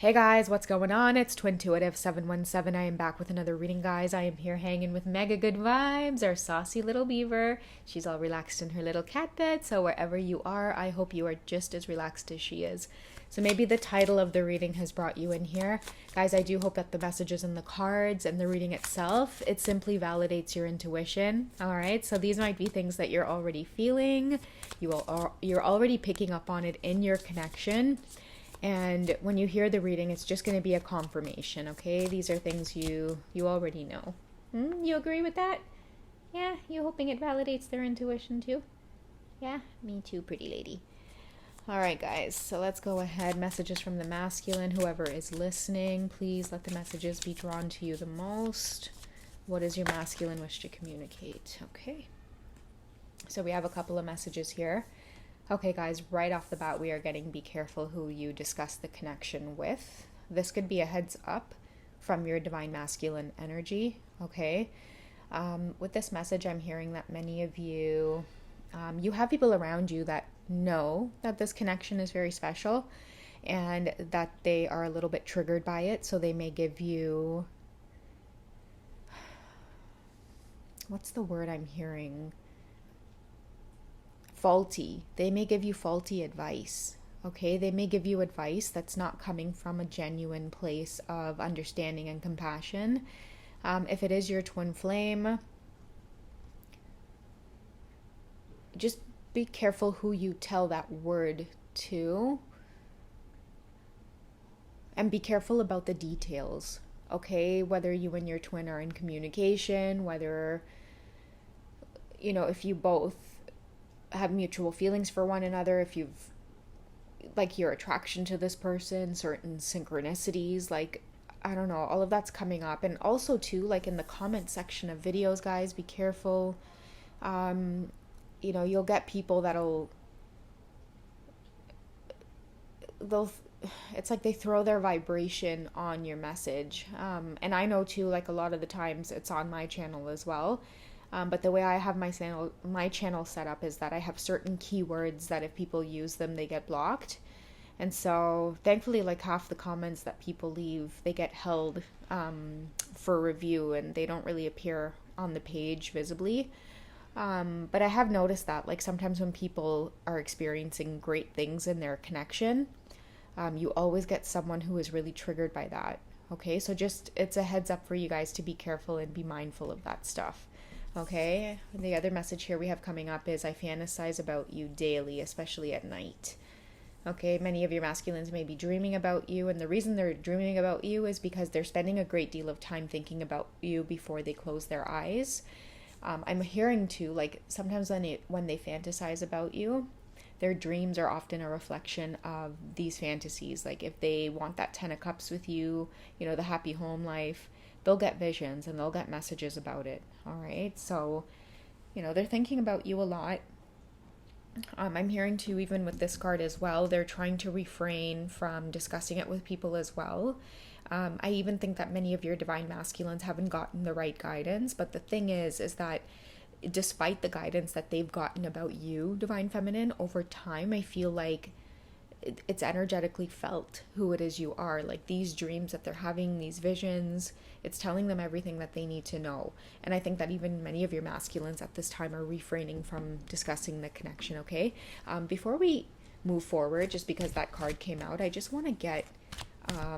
Hey guys, what's going on? It's Twintuitive 717. I am back with another reading, guys. I am here hanging with mega good vibes, our saucy little beaver. She's all relaxed in her little cat bed, so wherever you are, I hope you are just as relaxed as she is. So maybe the title of the reading has brought you in here. Guys, I do hope that the messages in the cards and the reading itself, it simply validates your intuition. All right, so these might be things that you're already feeling. You're already picking up on it in your connection. And when you hear the reading, it's just going to be a confirmation, okay? These are things you already know. You agree with that? Yeah, you hoping it validates their intuition too? Yeah, me too, pretty lady. All right, guys, so let's go ahead. Messages from the masculine. Whoever is listening, please let the messages be drawn to you the most. What does your masculine wish to communicate? Okay. So we have a couple of messages here. Okay, guys, right off the bat, we are getting be careful who you discuss the connection with. This could be a heads up from your divine masculine energy, okay? With this message, I'm hearing that many of you, you have people around you that know that this connection is very special and that they are a little bit triggered by it, so they may give you, what's the word I'm hearing? Faulty. They may give you faulty advice. Okay, they may give you advice that's not coming from a genuine place of understanding and compassion. If it is your twin flame, just be careful who you tell that word to, and be careful about the details. Okay, whether you and your twin are in communication, whether, if you both have mutual feelings for one another, if you've like your attraction to this person, certain synchronicities, like I don't know, all of that's coming up. And also too, like in the comment section of videos, guys, be careful. You'll get people it's like they throw their vibration on your message. And I know too, like a lot of the times it's on my channel as well. But the way I have my channel set up is that I have certain keywords that if people use them, they get blocked. And so thankfully, like half the comments that people leave, they get held for review and they don't really appear on the page visibly. But I have noticed that like sometimes when people are experiencing great things in their connection, you always get someone who is really triggered by that. Okay, so it's a heads up for you guys to be careful and be mindful of that stuff. Okay, the other message here we have coming up is I fantasize about you daily, especially at night. Okay, many of your masculines may be dreaming about you, and the reason they're dreaming about you is because they're spending a great deal of time thinking about you before they close their eyes. I'm hearing too, like sometimes when they fantasize about you, their dreams are often a reflection of these fantasies. Like if they want that 10 of cups with you, the happy home life, they'll get visions and they'll get messages about it. All right. So, they're thinking about you a lot. I'm hearing too, even with this card as well, they're trying to refrain from discussing it with people as well. I even think that many of your divine masculines haven't gotten the right guidance. But the thing is that despite the guidance that they've gotten about you, divine feminine, over time, I feel like it's energetically felt who it is you are. Like these dreams that they're having, these visions, it's telling them everything that they need to know. And I think that even many of your masculines at this time are refraining from discussing the connection. Okay, before we move forward, just because that card came out, I just want to get hi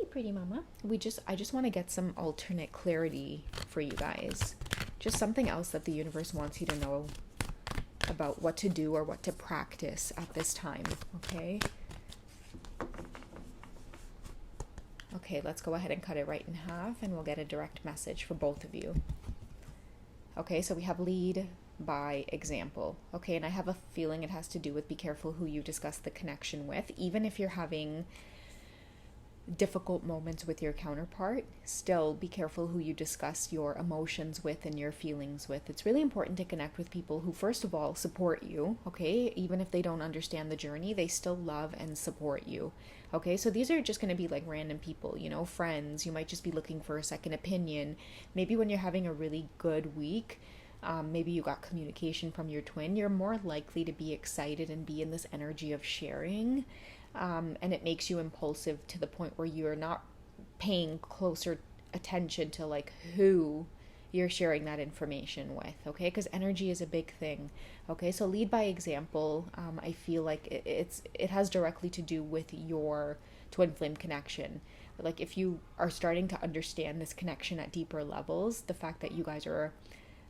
pretty mama, I just want to get some alternate clarity for you guys, just something else that the universe wants you to know about what to do or what to practice at this time. Okay, let's go ahead and cut it right in half and we'll get a direct message for both of you. Okay, so we have lead by example. Okay, and I have a feeling it has to do with be careful who you discuss the connection with. Even if you're having difficult moments with your counterpart, still be careful who you discuss your emotions with and your feelings with. It's really important to connect with people who, first of all, support you. Okay, even if they don't understand the journey, they still love and support you. Okay, so these are just going to be like random people, friends. You might just be looking for a second opinion. Maybe when you're having a really good week, maybe you got communication from your twin, you're more likely to be excited and be in this energy of sharing. and it makes you impulsive to the point where you're not paying closer attention to like who you're sharing that information with. Okay, because energy is a big thing. Okay, so lead by example. I feel like it has directly to do with your twin flame connection. Like if you are starting to understand this connection at deeper levels, the fact that you guys are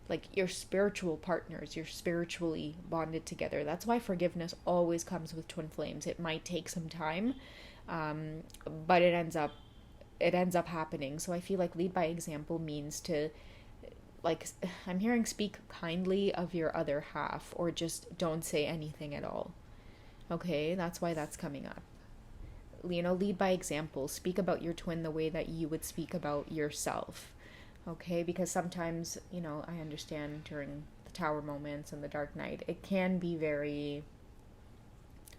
like your spiritual partners, you're spiritually bonded together. That's why forgiveness always comes with twin flames. It might take some time, but it ends up happening. So I feel like lead by example means to, like, I'm hearing, speak kindly of your other half, or just don't say anything at all. Okay, that's why that's coming up. Lead by example. Speak about your twin the way that you would speak about yourself. Okay, because sometimes, I understand during the tower moments and the dark night, it can be very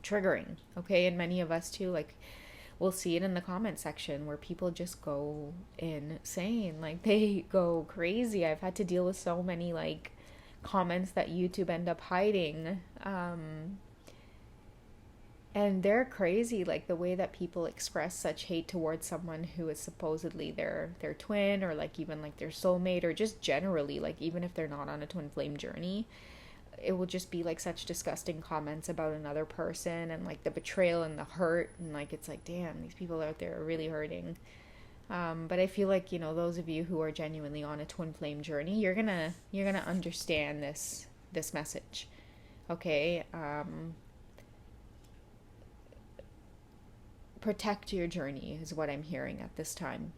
triggering. Okay, and many of us too, like, we'll see it in the comment section where people just go insane. Like, they go crazy. I've had to deal with so many, like, comments that YouTube end up hiding. And they're crazy, like the way that people express such hate towards someone who is supposedly their twin, or like even like their soulmate, or just generally, like even if they're not on a twin flame journey, it will just be like such disgusting comments about another person, and like the betrayal and the hurt, and like it's like, damn, these people out there are really hurting. But I feel like, those of you who are genuinely on a twin flame journey, you're gonna understand this message. Okay. Protect your journey is what I'm hearing at this time.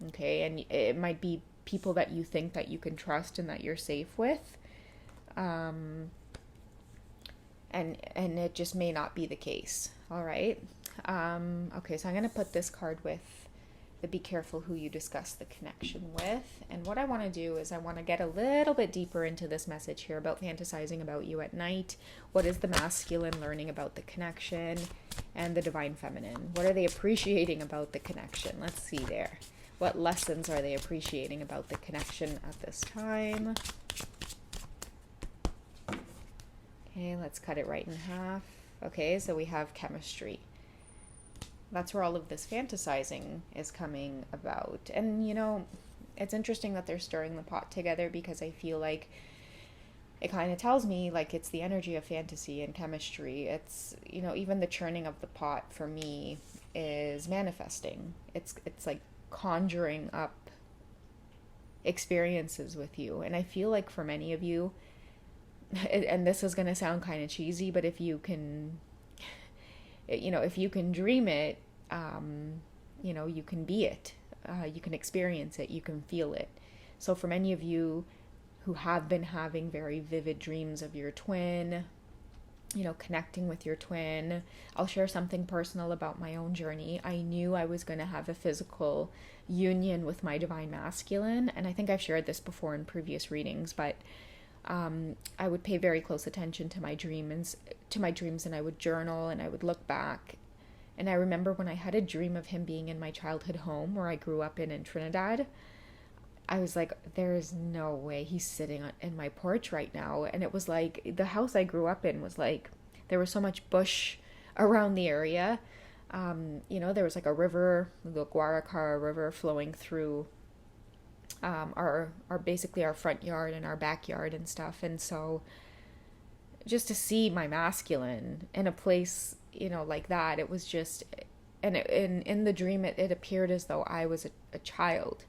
Okay, and it might be people that you think that you can trust and that you're safe with, and it just may not be the case. All right. Okay, so I'm gonna put this card with the be careful who you discuss the connection with. And what I want to do is I want to get a little bit deeper into this message here about fantasizing about you at night. What is the masculine learning about the connection, and the divine feminine? What are they appreciating about the connection? Let's see there. What lessons are they appreciating about the connection at this time? Okay, let's cut it right in half. Okay, so we have chemistry. That's where all of this fantasizing is coming about. And, it's interesting that they're stirring the pot together, because I feel like it kind of tells me like it's the energy of fantasy and chemistry. It's, even the churning of the pot for me is manifesting. It's like conjuring up experiences with you. And I feel like for many of you, and this is going to sound kind of cheesy, but if you can dream it, you can be it. You can experience it. You can feel it. So for many of you who have been having very vivid dreams of your twin, connecting with your twin, I'll share something personal about my own journey. I knew I was going to have a physical union with my divine masculine. And I think I've shared this before in previous readings, but I would pay very close attention to my dreams, and I would journal and I would look back. And I remember when I had a dream of him being in my childhood home where I grew up in Trinidad, I was like, there's no way he's sitting in my porch right now. And it was like, the house I grew up in was like, there was so much bush around the area. There was like a river, the Guaracara River, flowing through our basically our front yard and our backyard and stuff. And so just to see my masculine in a place, like that, it was just, and in the dream, it appeared as though I was a child,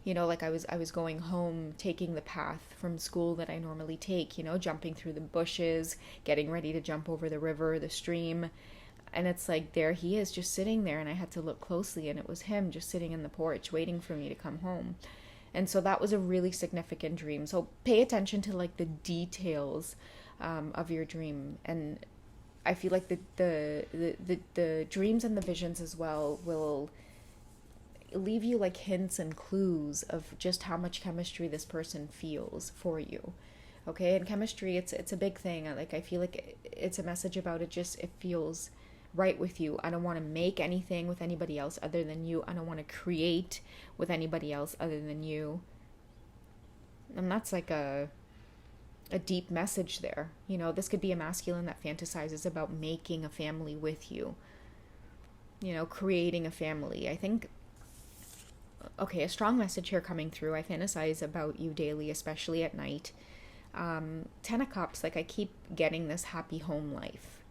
like I was going home, taking the path from school that I normally take, jumping through the bushes, getting ready to jump over the river, the stream. And it's like, there he is just sitting there, and I had to look closely, and it was him just sitting in the porch waiting for me to come home. And so that was a really significant dream. So pay attention to like the details of your dream. And I feel like the dreams and the visions as well will leave you like hints and clues of just how much chemistry this person feels for you. Okay, and chemistry, it's a big thing. Like, I feel like it's a message about it feels right with you. I don't want to make anything with anybody else other than you. I don't want to create with anybody else other than you. And that's like a deep message there. This could be a masculine that fantasizes about making a family with you. creating a family. I think, okay, a strong message here coming through. I fantasize about you daily, especially at night. Ten of Cups, like I keep getting this happy home life.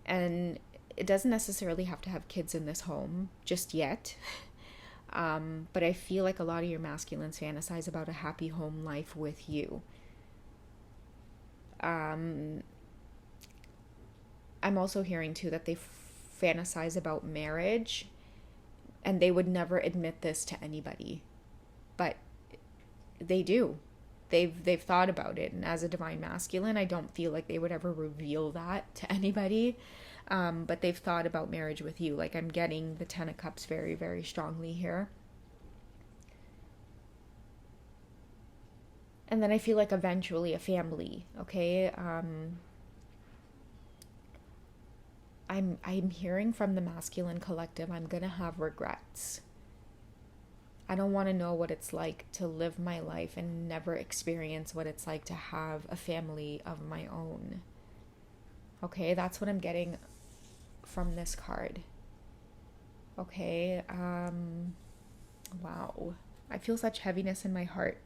And it doesn't necessarily have to have kids in this home just yet. But I feel like a lot of your masculines fantasize about a happy home life with you. I'm also hearing too that they fantasize about marriage, and they would never admit this to anybody, but they do. They've thought about it, and as a divine masculine, I don't feel like they would ever reveal that to anybody. But they've thought about marriage with you. Like I'm getting the Ten of Cups very, very strongly here. And then I feel like eventually a family, okay? I'm hearing from the masculine collective, I'm gonna have regrets. I don't want to know what it's like to live my life and never experience what it's like to have a family of my own. Okay, that's what I'm getting from this card. Okay, wow. I feel such heaviness in my heart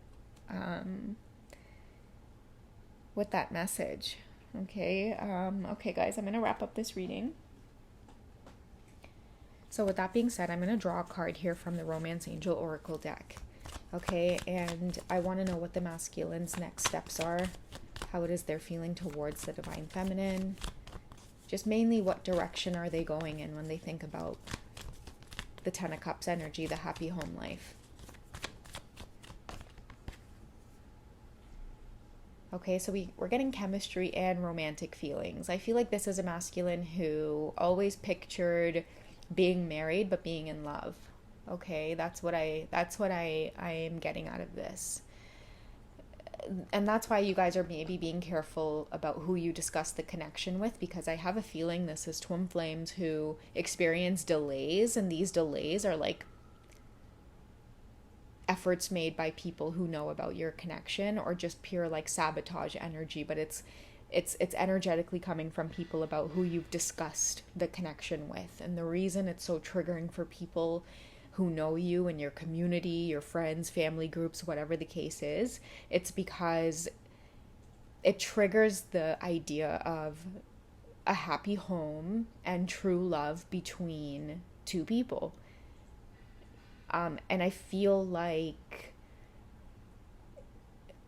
with that message. Okay, okay guys, I'm going to wrap up this reading. So with that being said, I'm going to draw a card here from the Romance Angel Oracle deck. Okay, and I want to know what the masculine's next steps are, how it is they're feeling towards the Divine Feminine. Just mainly what direction are they going in when they think about the Ten of Cups energy, the happy home life. Okay, so we're getting chemistry and romantic feelings. I feel like this is a masculine who always pictured being married but being in love. Okay, that's what I am getting out of this. And that's why you guys are maybe being careful about who you discuss the connection with, because I have a feeling this is twin flames who experience delays, and these delays are like efforts made by people who know about your connection, or just pure like sabotage energy, but it's energetically coming from people about who you've discussed the connection with. And the reason it's so triggering for people who know you and your community, your friends, family groups, whatever the case is, it's because it triggers the idea of a happy home and true love between two people. And I feel like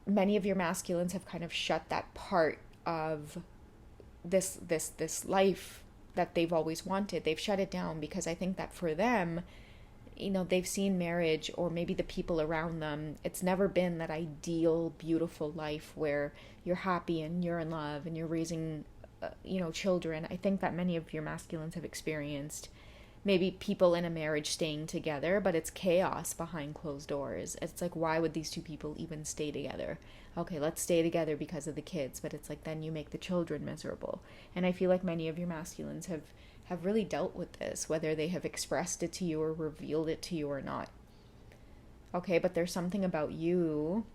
many of your masculines have kind of shut that part of this life that they've always wanted. They've shut it down because I think that for them, they've seen marriage, or maybe the people around them, it's never been that ideal, beautiful life where you're happy and you're in love and you're raising, children. I think that many of your masculines have experienced maybe people in a marriage staying together, but it's chaos behind closed doors. It's like, why would these two people even stay together? Okay, let's stay together because of the kids, but it's like then you make the children miserable. And I feel like many of your masculines have really dealt with this, whether they have expressed it to you or revealed it to you or not. Okay, but there's something about you,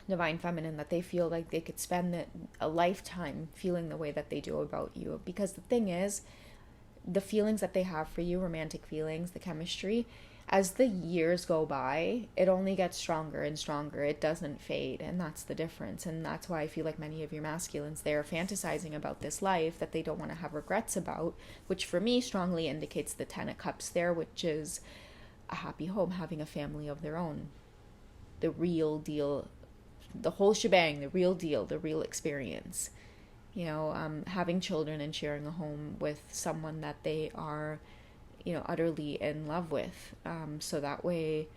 Divine Feminine, that they feel like they could spend a lifetime feeling the way that they do about you. Because the thing is, the feelings that they have for you, romantic feelings, the chemistry, as the years go by, it only gets stronger and stronger. It doesn't fade, and that's the difference. And that's why I feel like many of your masculines, they're fantasizing about this life that they don't want to have regrets about, which for me strongly indicates the Ten of Cups there, which is a happy home, having a family of their own. The real deal, the whole shebang, the real deal, the real experience. Having children and sharing a home with someone that they are, utterly in love with. So that way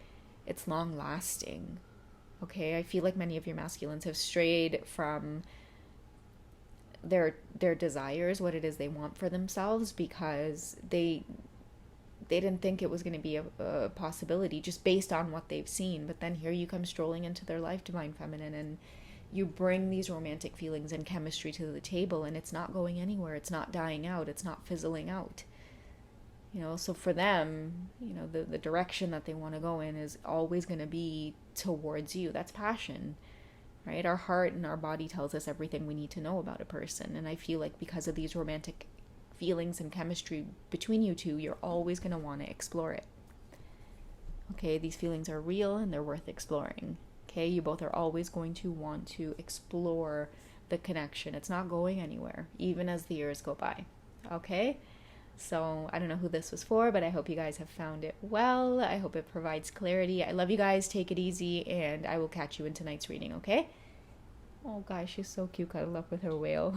it's long lasting. Okay. I feel like many of your masculines have strayed from their desires, what it is they want for themselves, because they didn't think it was going to be a possibility just based on what they've seen. But then here you come strolling into their life, Divine Feminine, and you bring these romantic feelings and chemistry to the table, and it's not going anywhere. It's not dying out. It's not fizzling out. So for them, the direction that they want to go in is always going to be towards you. That's passion, right? Our heart and our body tells us everything we need to know about a person. And I feel like because of these romantic feelings and chemistry between you two, you're always going to want to explore it. Okay, these feelings are real and they're worth exploring. Okay, you both are always going to want to explore the connection. It's not going anywhere, even as the years go by. Okay? So I don't know who this was for, but I hope you guys have found it well. I hope it provides clarity. I love you guys. Take it easy, and I will catch you in tonight's reading, okay? Oh, gosh, she's so cute. Cuddle up with her whale.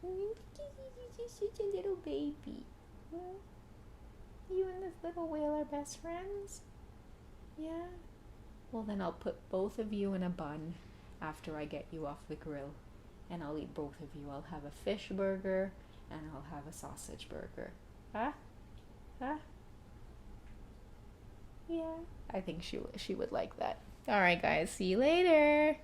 She's such a little baby. You and this little whale are best friends? Yeah? Well, then I'll put both of you in a bun after I get you off the grill. And I'll eat both of you. I'll have a fish burger and I'll have a sausage burger. Huh? Huh? Yeah, I think she would like that. All right, guys. See you later.